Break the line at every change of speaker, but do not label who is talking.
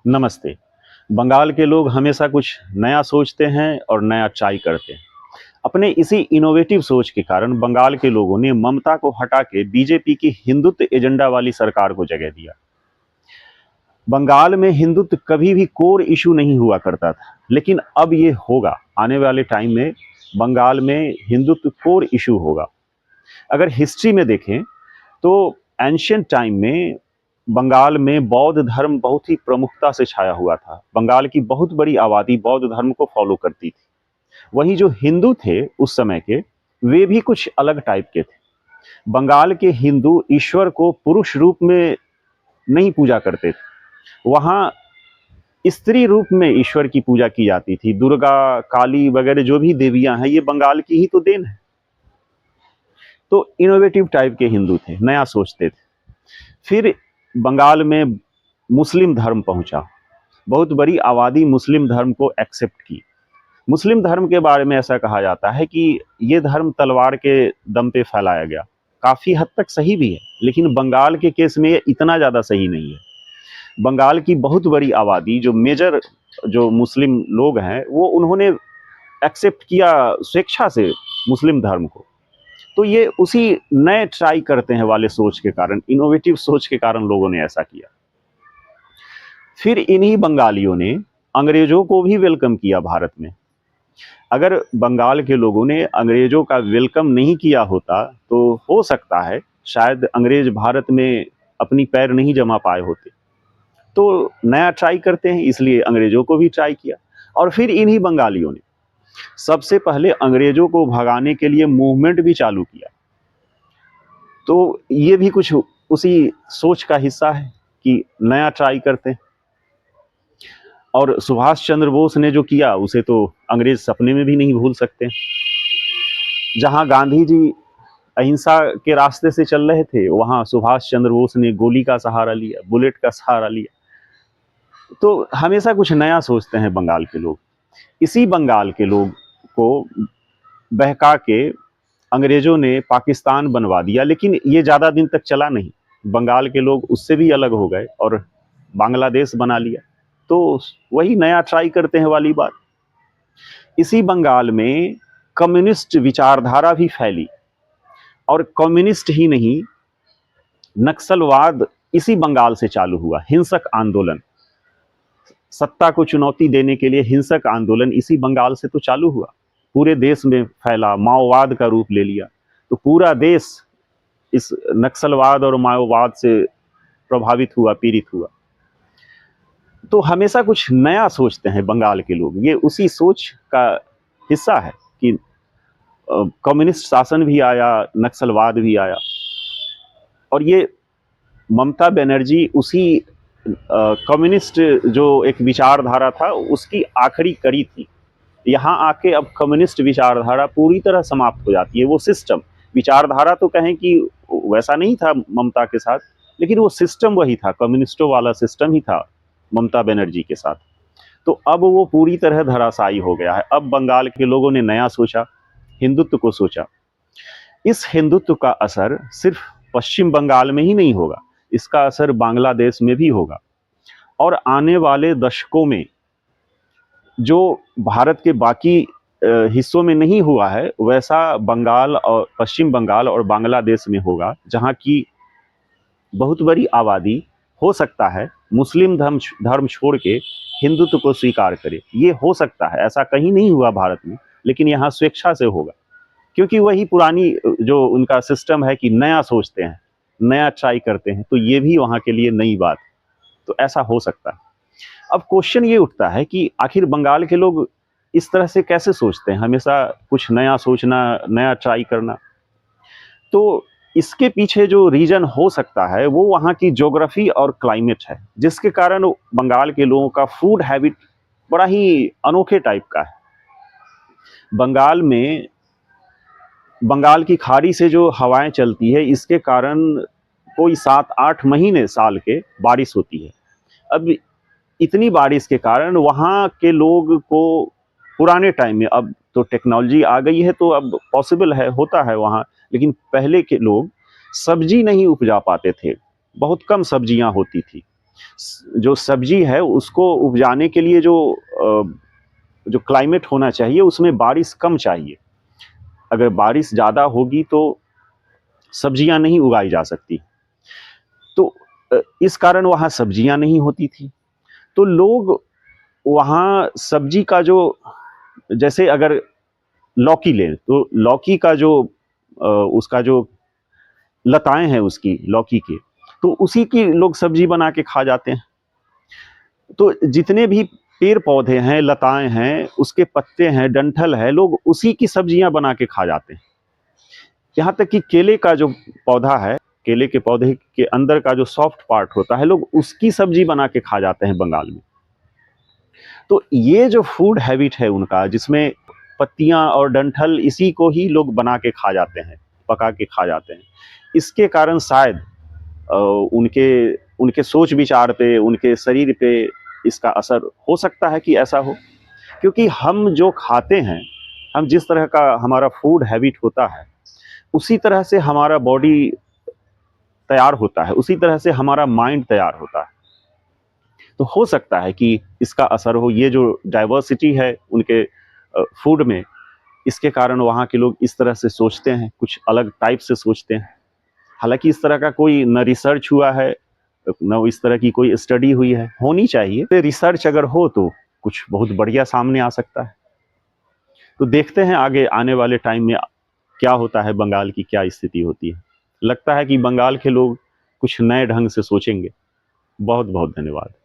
नमस्ते। बंगाल के लोग हमेशा कुछ नया सोचते हैं और नया ट्राई करते हैं। अपने इसी इनोवेटिव सोच के कारण बंगाल के लोगों ने ममता को हटा के बीजेपी की हिंदुत्व एजेंडा वाली सरकार को जगह दिया। बंगाल में हिंदुत्व कभी भी कोर इशू नहीं हुआ करता था, लेकिन अब ये होगा। आने वाले टाइम में बंगाल में हिंदुत्व कोर इशू होगा। अगर हिस्ट्री में देखें तो एंशियंट टाइम में बंगाल में बौद्ध धर्म बहुत ही प्रमुखता से छाया हुआ था। बंगाल की बहुत बड़ी आबादी बौद्ध धर्म को फॉलो करती थी। वहीं जो हिंदू थे उस समय के, वे भी कुछ अलग टाइप के थे। बंगाल के हिंदू ईश्वर को पुरुष रूप में नहीं पूजा करते थे। वहाँ स्त्री रूप में ईश्वर की पूजा की जाती थी। दुर्गा, काली वगैरह जो भी देवियां हैं, ये बंगाल की ही तो देन है। तो इनोवेटिव टाइप के हिंदू थे, नया सोचते थे। फिर बंगाल में मुस्लिम धर्म पहुंचा। बहुत बड़ी आबादी मुस्लिम धर्म को एक्सेप्ट की। मुस्लिम धर्म के बारे में ऐसा कहा जाता है कि ये धर्म तलवार के दम पे फैलाया गया। काफ़ी हद तक सही भी है, लेकिन बंगाल के केस में ये इतना ज़्यादा सही नहीं है। बंगाल की बहुत बड़ी आबादी, जो मेजर जो मुस्लिम लोग हैं, वो उन्होंने एक्सेप्ट किया स्वेच्छा से मुस्लिम धर्म को। तो ये उसी नए ट्राई करते हैं वाले सोच के कारण, इनोवेटिव सोच के कारण लोगों ने ऐसा किया। फिर इन्हीं बंगालियों ने अंग्रेजों को भी वेलकम किया भारत में। अगर बंगाल के लोगों ने अंग्रेजों का वेलकम नहीं किया होता तो हो सकता है शायद अंग्रेज भारत में अपनी पैर नहीं जमा पाए होते। तो नया ट्राई करते हैं, इसलिए अंग्रेजों को भी ट्राई किया। और फिर इन्हीं बंगालियों ने सबसे पहले अंग्रेजों को भगाने के लिए मूवमेंट भी चालू किया। तो ये भी कुछ उसी सोच का हिस्सा है कि नया ट्राई करते हैं। और सुभाष चंद्र बोस ने जो किया उसे तो अंग्रेज सपने में भी नहीं भूल सकते। जहां गांधी जी अहिंसा के रास्ते से चल रहे थे, वहां सुभाष चंद्र बोस ने गोली का सहारा लिया, बुलेट का सहारा लिया। तो हमेशा कुछ नया सोचते हैं बंगाल के लोग। इसी बंगाल के लोग को बहका के अंग्रेजों ने पाकिस्तान बनवा दिया, लेकिन ये ज़्यादा दिन तक चला नहीं। बंगाल के लोग उससे भी अलग हो गए और बांग्लादेश बना लिया। तो वही नया ट्राई करते हैं वाली बात। इसी बंगाल में कम्युनिस्ट विचारधारा भी फैली, और कम्युनिस्ट ही नहीं, नक्सलवाद इसी बंगाल से चालू हुआ। हिंसक आंदोलन, सत्ता को चुनौती देने के लिए हिंसक आंदोलन इसी बंगाल से तो चालू हुआ, पूरे देश में फैला, माओवाद का रूप ले लिया। तो पूरा देश इस नक्सलवाद और माओवाद से प्रभावित हुआ, पीड़ित हुआ। तो हमेशा कुछ नया सोचते हैं बंगाल के लोग। ये उसी सोच का हिस्सा है कि कम्युनिस्ट शासन भी आया, नक्सलवाद भी आया। और ये ममता बनर्जी उसी कम्युनिस्ट जो एक विचारधारा था उसकी आखिरी कड़ी थी। यहाँ आके अब कम्युनिस्ट विचारधारा पूरी तरह समाप्त हो जाती है। वो सिस्टम, विचारधारा तो कहें कि वैसा नहीं था ममता के साथ, लेकिन वो सिस्टम वही था, कम्युनिस्टों वाला सिस्टम ही था ममता बनर्जी के साथ। तो अब वो पूरी तरह धराशायी हो गया है। अब बंगाल के लोगों ने नया सोचा, हिंदुत्व को सोचा। इस हिंदुत्व का असर सिर्फ पश्चिम बंगाल में ही नहीं होगा, इसका असर बांग्लादेश में भी होगा। और आने वाले दशकों में जो भारत के बाकी हिस्सों में नहीं हुआ है, वैसा बंगाल और पश्चिम बंगाल और बांग्लादेश में होगा, जहाँ की बहुत बड़ी आबादी हो सकता है मुस्लिम धर्म छोड़ के हिंदुत्व को स्वीकार करे। ये हो सकता है, ऐसा कहीं नहीं हुआ भारत में, लेकिन यहाँ स्वेच्छा से होगा। क्योंकि वही पुरानी जो उनका सिस्टम है कि नया सोचते हैं, नया ट्राई करते हैं, तो ये भी वहाँ के लिए नई बात। तो ऐसा हो सकता है। अब क्वेश्चन ये उठता है कि आखिर बंगाल के लोग इस तरह से कैसे सोचते हैं, हमेशा कुछ नया सोचना, नया ट्राई करना। तो इसके पीछे जो रीजन हो सकता है वो वहाँ की ज्योग्राफी और क्लाइमेट है, जिसके कारण बंगाल के लोगों का फूड हैबिट बड़ा ही अनोखे टाइप का है। बंगाल में बंगाल की खाड़ी से जो हवाएं चलती है, इसके कारण कोई 7-8 महीने साल के बारिश होती है। अब इतनी बारिश के कारण वहाँ के लोग को पुराने टाइम में, अब तो टेक्नोलॉजी आ गई है तो अब पॉसिबल है, होता है वहाँ, लेकिन पहले के लोग सब्जी नहीं उपजा पाते थे, बहुत कम सब्जियाँ होती थी। जो सब्जी है उसको उपजाने के लिए जो क्लाइमेट होना चाहिए उसमें बारिश कम चाहिए। अगर बारिश ज़्यादा होगी तो सब्जियां नहीं उगाई जा सकती। तो इस कारण वहाँ सब्जियां नहीं होती थी। तो लोग वहाँ सब्जी का जो, जैसे अगर लौकी लें तो लौकी का जो उसका जो लताएं हैं उसकी लौकी के, तो उसी की लोग सब्जी बना के खा जाते हैं। तो जितने भी पेड़ पौधे हैं, लताएं हैं, उसके पत्ते हैं, डंठल है, लोग उसी की सब्जियां बना के खा जाते हैं। यहाँ तक कि केले का जो पौधा है, केले के पौधे के अंदर का जो सॉफ्ट पार्ट होता है, लोग उसकी सब्जी बना के खा जाते हैं बंगाल में। तो ये जो फूड हैबिट है उनका, जिसमें पत्तियां और डंठल इसी को ही लोग बना के खा जाते हैं, पका के खा जाते हैं, इसके कारण शायद उनके उनके सोच विचार पे, उनके शरीर पे इसका असर हो सकता है कि ऐसा हो। क्योंकि हम जो खाते हैं, हम जिस तरह का हमारा फूड हैबिट होता है, उसी तरह से हमारा बॉडी तैयार होता है, उसी तरह से हमारा माइंड तैयार होता है। तो हो सकता है कि इसका असर हो, ये जो डाइवर्सिटी है उनके फूड में, इसके कारण वहाँ के लोग इस तरह से सोचते हैं, कुछ अलग टाइप से सोचते हैं। हालांकि इस तरह का कोई न रिसर्च हुआ है, न इस तरह की कोई स्टडी हुई है, होनी चाहिए। तो रिसर्च अगर हो तो कुछ बहुत बढ़िया सामने आ सकता है। तो देखते हैं आगे आने वाले टाइम में क्या होता है, बंगाल की क्या स्थिति होती है। लगता है कि बंगाल के लोग कुछ नए ढंग से सोचेंगे। बहुत बहुत धन्यवाद।